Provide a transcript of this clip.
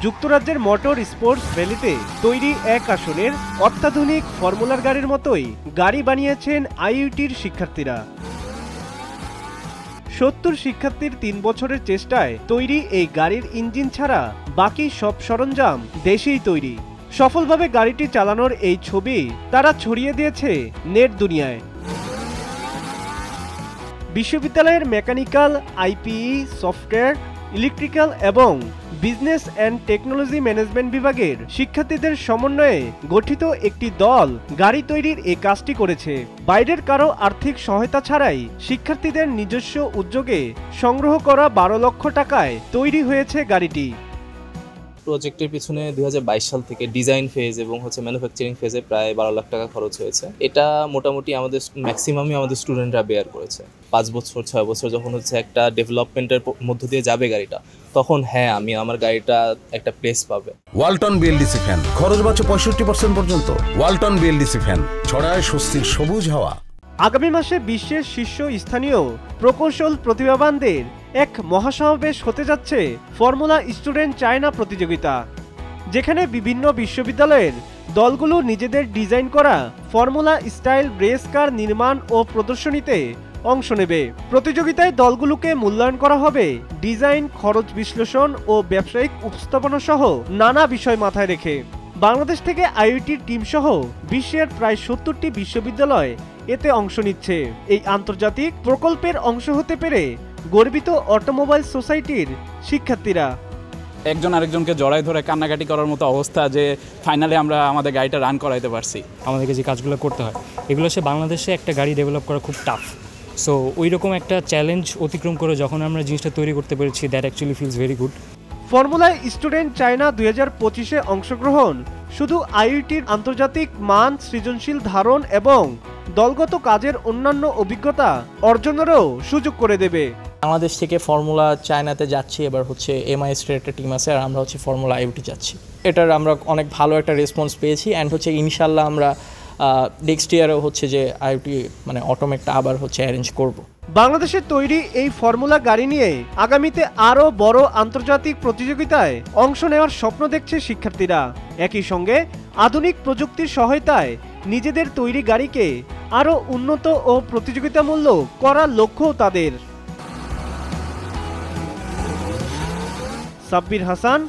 যুক্তরাজ্যের motor sports ভ্যালিতে তৈরি এক আসনের অত্যাধুনিক ফর্মুলার গাড়ির মতোই গাড়ি বানিয়েছেন আইইউটির শিক্ষার্থীরা। ৭০ শিক্ষার্থীর ৩ বছরের চেষ্টায় তৈরি এই গাড়ির ইঞ্জিন ছাড়া বাকি সব সরঞ্জাম দেশেই তৈরি। সফলভাবে গাড়িটি চালানোর এই ছবি তারা ছড়িয়ে দিয়েছে নেট দুনিয়ায়। বিশ্ববিদ্যালয়ের মেকানিক্যাল, আইপিই, সফটওয়্যার, ইলেকট্রিক্যাল এবং বিজনেস অ্যান্ড টেকনোলজি ম্যানেজমেন্ট বিভাগের শিক্ষার্থীদের সমন্বয়ে গঠিত একটি দল গাড়ি তৈরির এই কাজটি করেছে। বাইরের কারো আর্থিক সহায়তা ছাড়াই শিক্ষার্থীদের নিজস্ব উদ্যোগে সংগ্রহ করা ১২ লক্ষ টাকায় তৈরি হয়েছে গাড়িটি। প্রজেক্টের পিছনে ২০২২ সাল থেকে ডিজাইন ফেজ এবং ম্যানুফ্যাকচারিং ফেজে প্রায় ১২ লাখ টাকা খরচ হয়েছে। এটা মোটামুটি ম্যাক্সিমামই আমাদের স্টুডেন্টরা বেয়ার করেছে। ৫ বছর ৬ বছর যখন একটা ডেভেলপমেন্টের মধ্য দিয়ে যাবে গাড়িটা, তখন আমি আমার গাড়িটা একটা প্লেস পাবে। ওয়ালটন বিএলডিসি ফ্যান, খরচ বাঁচে 65% পর্যন্ত। ওয়ালটন বিএলডিসি ফ্যান ছড়ায় স্বস্তির সবুজ হাওয়া। আগামী মাসে বিশ্বের শীর্ষস্থানীয় প্রকৌশল প্রতিভাবানদের এক মহাসমাবেশ হতে যাচ্ছে ফর্মুলা স্টুডেন্ট চায়না প্রতিযোগিতা, যেখানে বিভিন্ন বিশ্ববিদ্যালয়ের দলগুলো নিজেদের ডিজাইন করা ফর্মুলা স্টাইল রেস কার নির্মাণ ও প্রদর্শনীতে অংশ নেবে। প্রতিযোগিতায় দলগুলোকে মূল্যায়ন করা হবে ডিজাইন, খরচ বিশ্লেষণ ও ব্যবসায়িক উপস্থাপনা সহ নানা বিষয় মাথায় রেখে। বাংলাদেশ থেকে আইইউটির টিম সহ বিশ্বের প্রায় ৭০টি বিশ্ববিদ্যালয় এতে অংশ নিচ্ছে। এই আন্তর্জাতিক প্রকল্পের অংশ হতে পেরে গর্বিত অটোমোবাইল সোসাইটির শিক্ষার্থীরা। একজন আরেকজনকে জড়াই ধরে কান্নাকাটি করার মতো অবস্থা যে ফাইনালি আমরা আমাদের গাড়িটা রান করাইতে পারছি। আমাদেরকে যে কাজগুলো করতে হয় এগুলো বাংলাদেশে একটা গাড়ি ডেভেলপ করা খুব টাফ। সো ওই রকম একটা চ্যালেঞ্জ অতিক্রম করে যখন আমরা জিনিসটা তৈরি করতে পেরেছি, that actually feels very good. Formula student China ২০২৫-এ অংশগ্রহণ শুধু আইইউটির আন্তর্জাতিক মান, সৃজনশীল ধারণ এবং দলগত কাজের অন্যান্য অভিজ্ঞতা অর্জনেরও সুযোগ করে দেবে। বাংলাদেশ থেকে ফর্মুলা চায়নাতে যাচ্ছি, এবার এমআইএস-এর একটা টিম আছে, আর আমরা ফর্মুলা আইইউটি যাচ্ছি। এটার আমরা অনেক ভালো একটা রেসপন্স পেয়েছি অ্যান্ড ইনশাল্লাহ আমরা নেক্সট ইয়ারেও যে আইইউটি অটোমেকটা আবার অ্যারেঞ্জ করব। বাংলাদেশের তৈরি এই ফর্মুলা গাড়ি নিয়ে আগামীতে আরও বড় আন্তর্জাতিক প্রতিযোগিতায় অংশ নেওয়ার স্বপ্ন দেখছে শিক্ষার্থীরা। একই সঙ্গে আধুনিক প্রযুক্তির সহায়তায় নিজেদের তৈরি গাড়িকে আরও উন্নত ও প্রতিযোগিতামূলক করার লক্ষ্যও তাদের। সাব্বির হাসান,